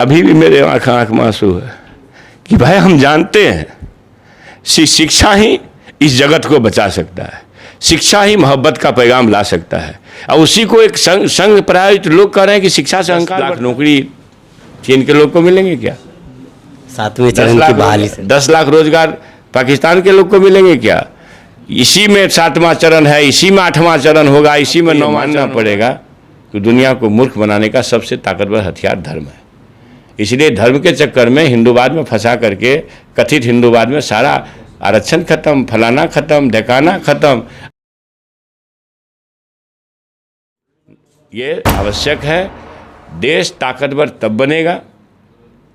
अभी भी मेरे आँख में आंसू है कि भाई हम जानते हैं शिक्षा ही इस जगत को बचा सकता है, शिक्षा ही मोहब्बत का पैगाम ला सकता है। और उसी को एक संघ प्रायोजित लोग कह रहे हैं कि शिक्षा से अहंकार। नौकरी चीन के लोग को मिलेंगे क्या? 7वें चरण की बहाली से 10 लाख रोजगार पाकिस्तान के लोग को मिलेंगे क्या? इसी में 7वां चरण है, इसी में 8वां चरण होगा, इसी में 9वां मानना पड़ेगा कि दुनिया को मूर्ख बनाने का सबसे ताकतवर हथियार धर्म है। इसलिए धर्म के चक्कर में हिंदूवाद में फंसा करके, कथित हिंदूवाद में सारा आरक्षण खत्म, फलाना खत्म, ढकाना खत्म। ये आवश्यक है। देश ताकतवर तब बनेगा,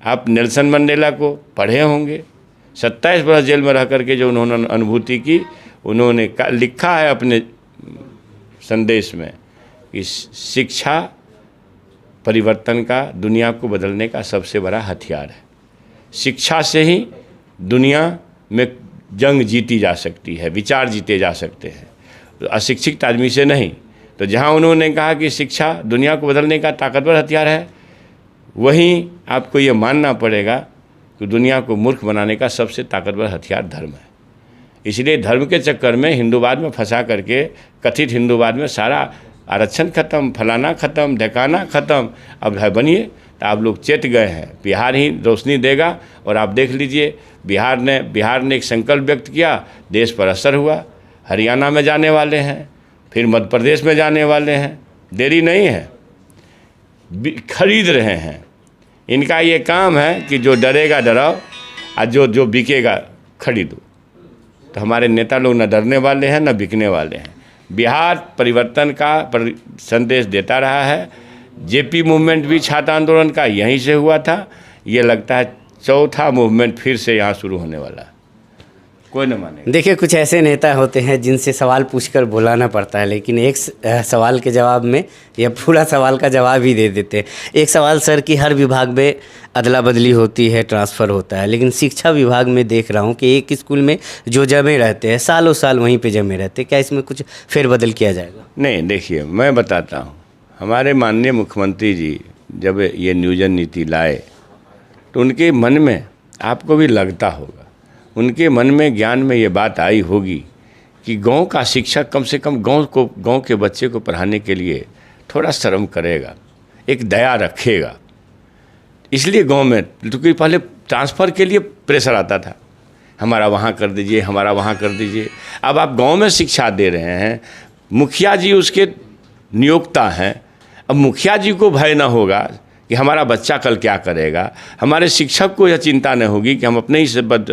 आप नेल्सन मंडेला को पढ़े होंगे, 27 वर्ष जेल में रह करके जो उन्होंने अनुभूति की, उन्होंने लिखा है अपने संदेश में कि शिक्षा परिवर्तन का, दुनिया को बदलने का सबसे बड़ा हथियार है। शिक्षा से ही दुनिया में जंग जीती जा सकती है, विचार जीते जा सकते हैं, तो अशिक्षित आदमी से नहीं। तो जहाँ उन्होंने कहा कि शिक्षा दुनिया को बदलने का ताकतवर हथियार है, वहीं आपको ये मानना पड़ेगा कि दुनिया को मूर्ख बनाने का सबसे ताकतवर हथियार धर्म है। इसलिए धर्म के चक्कर में हिंदूवाद में फंसा करके, कथित हिंदूवाद में सारा आरक्षण खत्म, फलाना खत्म, ढकाना खत्म। अब है बनिए, तो आप लोग चेत गए हैं, बिहार ही रोशनी देगा। और आप देख लीजिए, बिहार ने एक संकल्प व्यक्त किया, देश पर असर हुआ। हरियाणा में जाने वाले हैं, फिर मध्य प्रदेश में जाने वाले हैं, देरी नहीं है, खरीद रहे हैं। इनका ये काम है कि जो डरेगा डराओ और जो बिकेगा खरीदो। तो हमारे नेता लोग न डरने वाले हैं न बिकने वाले हैं। बिहार परिवर्तन का संदेश देता रहा है। जेपी मूवमेंट भी छात्र आंदोलन का यहीं से हुआ था। ये लगता है चौथा मूवमेंट फिर से यहाँ शुरू होने वाला है, कोई न माने। देखिए, कुछ ऐसे नेता होते हैं जिनसे सवाल पूछकर बुलाना पड़ता है, लेकिन एक सवाल के जवाब में या पूरा सवाल का जवाब ही दे देते हैं। एक सवाल सर कि हर विभाग में अदला बदली होती है, ट्रांसफ़र होता है, लेकिन शिक्षा विभाग में देख रहा हूँ कि एक स्कूल में जो जमे रहते हैं, सालों साल वहीं पे जमे रहते हैं। क्या इसमें कुछ फेरबदल किया जाएगा? नहीं, देखिए मैं बताता हूँ। हमारे माननीय मुख्यमंत्री जी जब ये नियोजन नीति लाए तो उनके मन में, आपको भी लगता होगा, उनके मन में, ज्ञान में ये बात आई होगी कि गांव का शिक्षक कम से कम गांव के बच्चे को पढ़ाने के लिए थोड़ा शर्म करेगा, एक दया रखेगा। इसलिए गांव में, क्योंकि पहले ट्रांसफ़र के लिए प्रेशर आता था, हमारा वहाँ कर दीजिए, हमारा वहाँ कर दीजिए। अब आप गांव में शिक्षा दे रहे हैं, मुखिया जी उसके नियोक्ता हैं। अब मुखिया जी को भय ना होगा कि हमारा बच्चा कल क्या करेगा, हमारे शिक्षक को यह चिंता न होगी कि हम अपने ही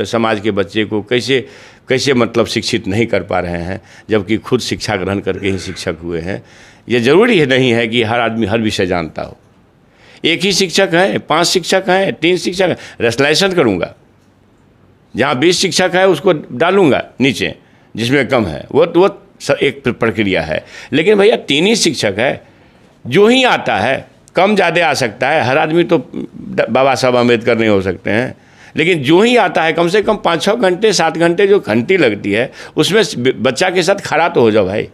समाज के बच्चे को कैसे मतलब शिक्षित नहीं कर पा रहे हैं, जबकि खुद शिक्षा ग्रहण करके ही शिक्षक हुए हैं। ये ज़रूरी है नहीं है कि हर आदमी हर विषय जानता हो। एक ही शिक्षक है, 5 शिक्षक हैं, 3 शिक्षक हैं, रेशनलाइजेशन करूँगा। जहाँ 20 शिक्षक है उसको डालूँगा नीचे, जिसमें कम है, वो एक प्रक्रिया है। लेकिन भैया 3 ही शिक्षक है, जो ही आता है, कम ज़्यादा आ सकता है, हर आदमी तो बाबा साहब अम्बेडकर नहीं हो सकते हैं, लेकिन जो ही आता है कम से कम 5-6 घंटे 7 घंटे जो घंटी लगती है उसमें बच्चा के साथ खड़ा तो हो जाओ भाई।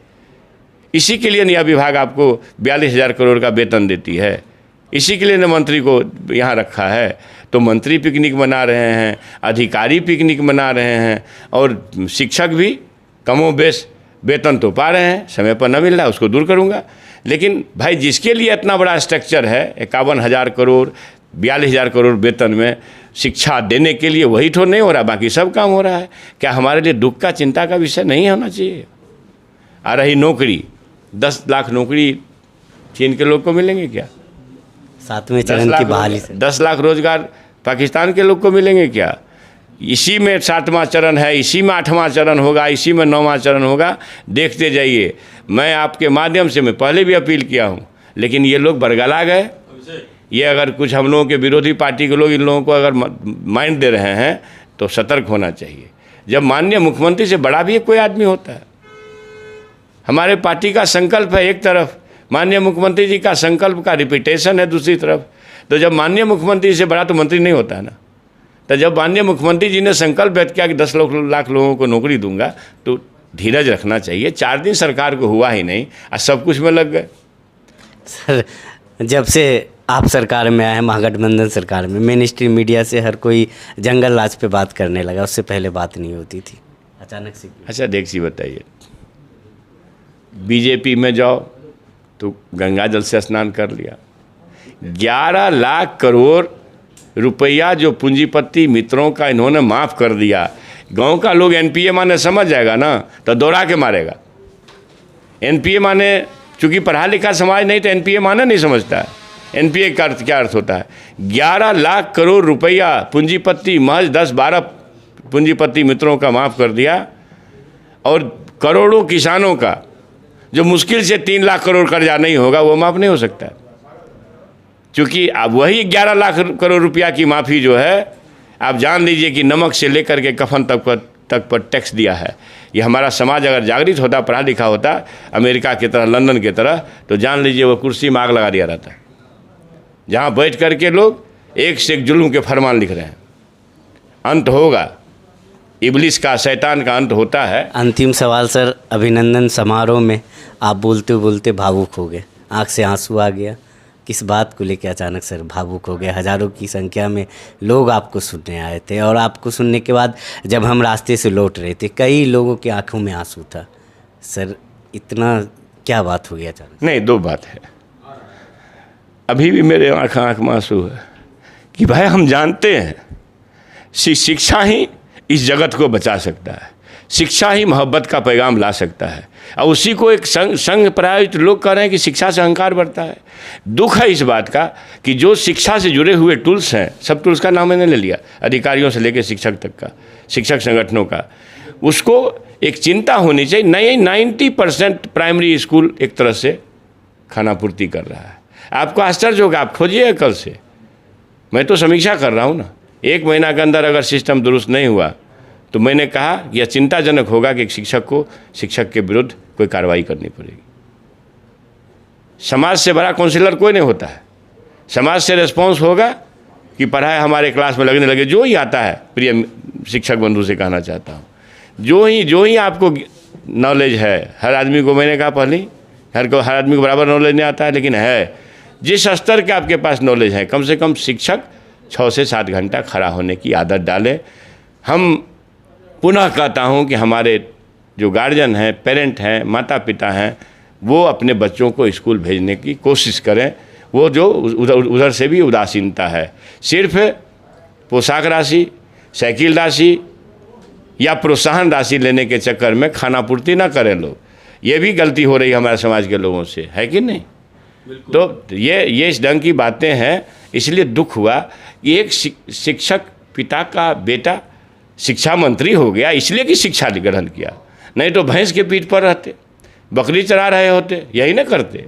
इसी के लिए नया विभाग आपको 42,000 करोड़ का वेतन देती है, इसी के लिए न मंत्री को यहाँ रखा है। तो मंत्री पिकनिक मना रहे हैं, अधिकारी पिकनिक मना रहे हैं, और शिक्षक भी कमोबेश वेतन तो पा रहे हैं, समय पर न मिल रहा है, उसको दूर करूँगा। लेकिन भाई जिसके लिए इतना बड़ा स्ट्रक्चर है, 51,000 करोड़ 42,000 करोड़ वेतन में शिक्षा देने के लिए, वही तो नहीं हो रहा, बाकी सब काम हो रहा है। क्या हमारे लिए दुख का, चिंता का विषय नहीं होना चाहिए? आ रही नौकरी, 10 लाख नौकरी चीन के लोग को मिलेंगे क्या? 7वें चरण की बहाली से 10 लाख रोजगार पाकिस्तान के लोग को मिलेंगे क्या? इसी में 7वां चरण है, इसी में 8वां चरण होगा, इसी में 9वां चरण होगा। देखते जाइए। मैं आपके माध्यम से, मैं पहले भी अपील किया हूँ, लेकिन ये लोग बरगला गए। ये अगर कुछ हम लोगों के विरोधी पार्टी के लोग इन लोगों को अगर माइंड दे रहे हैं तो सतर्क होना चाहिए। जब माननीय मुख्यमंत्री से बड़ा भी कोई आदमी होता है। हमारे पार्टी का संकल्प है एक तरफ, माननीय मुख्यमंत्री जी का संकल्प का रिपीटेशन है दूसरी तरफ। तो जब माननीय मुख्यमंत्री से बड़ा तो मंत्री नहीं होता है ना। तो जब माननीय मुख्यमंत्री जी ने संकल्प व्यक्त किया कि 10 लाख लोगों को नौकरी दूंगा, तो धीरज रखना चाहिए। 4 दिन सरकार को हुआ ही नहीं और सब कुछ में लग गए। सर, जब से आप सरकार में आए, महागठबंधन सरकार में, मेन स्ट्रीम मीडिया से हर कोई जंगल राज पे बात करने लगा, उससे पहले बात नहीं होती थी, अचानक से क्यों? अच्छा देखिए बताइए, बीजेपी में जाओ तो गंगा जल से स्नान कर लिया। 11 लाख करोड़ रुपया जो पूंजीपति मित्रों का इन्होंने माफ़ कर दिया। गांव का लोग एनपीए माने समझ जाएगा ना तो दौड़ा के मारेगा। एनपीए माने, चूँकि पढ़ा लिखा समाज नहीं तो एनपीए माने नहीं समझता है। एनपीए का अर्थ क्या अर्थ होता है? 11 लाख करोड़ रुपया पूंजीपति, महज 10-12 पूंजीपति मित्रों का माफ़ कर दिया, और करोड़ों किसानों का जो मुश्किल से 3 लाख करोड़ कर्जा नहीं होगा वो माफ़ नहीं हो सकता, क्योंकि अब वही 11 लाख करोड़ रुपया की माफ़ी जो है, आप जान लीजिए कि नमक से लेकर के कफन तक पर टैक्स दिया है। ये हमारा समाज अगर जागृत होता, पढ़ा लिखा होता, अमेरिका की तरह, लंदन की तरह, तो जान लीजिए वो कुर्सी में आग लगा दिया रहता, जहाँ बैठ कर के लोग एक से एक जुल्म के फरमान लिख रहे हैं। अंत होगा, इब्लिस का, शैतान का अंत होता है। अंतिम सवाल सर, अभिनंदन समारोह में आप बोलते बोलते भावुक हो गए, आँख से आंसू आ गया, किस बात को लेकर अचानक सर भावुक हो गए? हज़ारों की संख्या में लोग आपको सुनने आए थे, और आपको सुनने के बाद जब हम रास्ते से लौट रहे थे, कई लोगों की आंखों में आंसू था। सर इतना क्या बात हो गई अचानक? नहीं, 2 बात है। अभी भी मेरे आँख में आंसू है कि भाई हम जानते हैं शिक्षा ही इस जगत को बचा सकता है, शिक्षा ही मोहब्बत का पैगाम ला सकता है, और उसी को एक संघ प्रायोजित लोग कह रहे हैं कि शिक्षा से अहंकार बढ़ता है। दुख है इस बात का कि जो शिक्षा से जुड़े हुए टूल्स हैं, सब टूल्स का नाम मैंने ले लिया, अधिकारियों से लेकर शिक्षक तक का, शिक्षक संगठनों का, उसको एक चिंता होनी चाहिए। नहीं, 90% प्राइमरी स्कूल एक तरह से खानापूर्ति कर रहा है। आपको आश्चर्य होगा, आप खोजिए कल से, मैं तो समीक्षा कर रहा हूँ ना। 1 महीना के अंदर अगर सिस्टम दुरुस्त नहीं हुआ तो मैंने कहा यह चिंताजनक होगा कि एक शिक्षक को शिक्षक के विरुद्ध कोई कार्रवाई करनी पड़ेगी। समाज से बड़ा काउंसलर कोई नहीं होता है। समाज से रिस्पॉन्स होगा कि पढ़ाई हमारे क्लास में लगने लगे। जो ही आता है, प्रिय शिक्षक बंधु से कहना चाहता हूँ, जो ही आपको नॉलेज है, हर आदमी को, मैंने कहा पहले, हर आदमी को बराबर नॉलेज नहीं आता है, लेकिन है, जिस स्तर के आपके पास नॉलेज है, कम से कम शिक्षक 6 से 7 घंटा खड़ा होने की आदत डालें। हम पुनः कहता हूं कि हमारे जो गार्जियन हैं, पेरेंट हैं, माता पिता हैं, वो अपने बच्चों को स्कूल भेजने की कोशिश करें। वो जो उधर से भी उदासीनता है, सिर्फ पोशाक राशि, साइकिल राशि या प्रोत्साहन राशि लेने के चक्कर में खानापूर्ति ना करें लोग। ये भी गलती हो रही है हमारे समाज के लोगों से, है कि नहीं? तो ये इस ढंग की बातें हैं। इसलिए दुख हुआ कि एक शिक्षक पिता का बेटा शिक्षा मंत्री हो गया इसलिए कि शिक्षा ग्रहण किया, नहीं तो भैंस के पीठ पर रहते, बकरी चरा रहे होते, यही ना करते।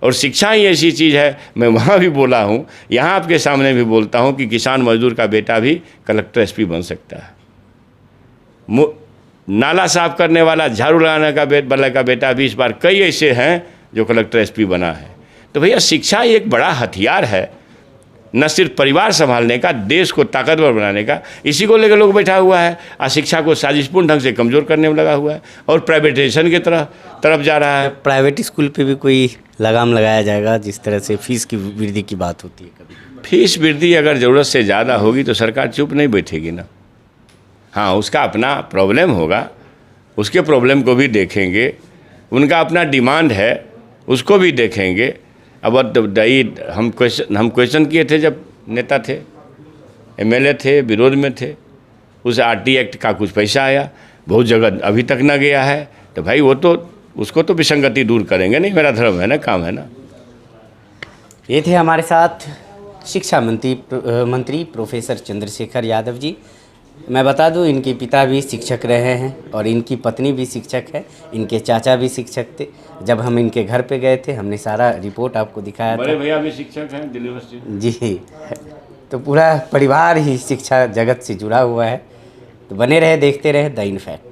और शिक्षा ही ऐसी चीज़ है, मैं वहाँ भी बोला हूँ, यहाँ आपके सामने भी बोलता हूँ कि किसान मजदूर का बेटा भी कलेक्टर एसपी बन सकता है। नाला साफ करने वाला, झाड़ू लगाने वाला का बेटा भी इस बार कई ऐसे हैं जो कलेक्टर एसपी बना है। तो भैया शिक्षा एक बड़ा हथियार है, न सिर्फ परिवार संभालने का, देश को ताकतवर बनाने का। इसी को लेकर लोग बैठा हुआ है और शिक्षा को साजिशपूर्ण ढंग से कमज़ोर करने में लगा हुआ है और प्राइवेटाइजेशन की तरफ जा रहा है। प्राइवेट स्कूल पे भी कोई लगाम लगाया जाएगा, जिस तरह से फीस की वृद्धि की बात होती है? कभी फीस वृद्धि अगर ज़रूरत से ज़्यादा होगी तो सरकार चुप नहीं बैठेगी ना। हाँ, उसका अपना प्रॉब्लम होगा, उसके प्रॉब्लम को भी देखेंगे, उनका अपना डिमांड है उसको भी देखेंगे। अब हम क्वेश्चन किए थे जब नेता थे, एमएलए थे, विरोध में थे, उस आरटी एक्ट का कुछ पैसा आया, बहुत जगह अभी तक ना गया है, तो भाई वो तो उसको तो विसंगति दूर करेंगे, नहीं मेरा धर्म है ना, काम है ना। ये थे हमारे साथ शिक्षा मंत्री प्रोफेसर चंद्रशेखर यादव जी। मैं बता दूं, इनके पिता भी शिक्षक रहे हैं और इनकी पत्नी भी शिक्षक है, इनके चाचा भी शिक्षक थे। जब हम इनके घर पे गए थे, हमने सारा रिपोर्ट आपको दिखाया था। बड़े भैया भी शिक्षक हैं दिल्ली यूनिवर्सिटी। जी, तो पूरा परिवार ही शिक्षा जगत से जुड़ा हुआ है। तो बने रहे, देखते रहे द इनफैक्ट।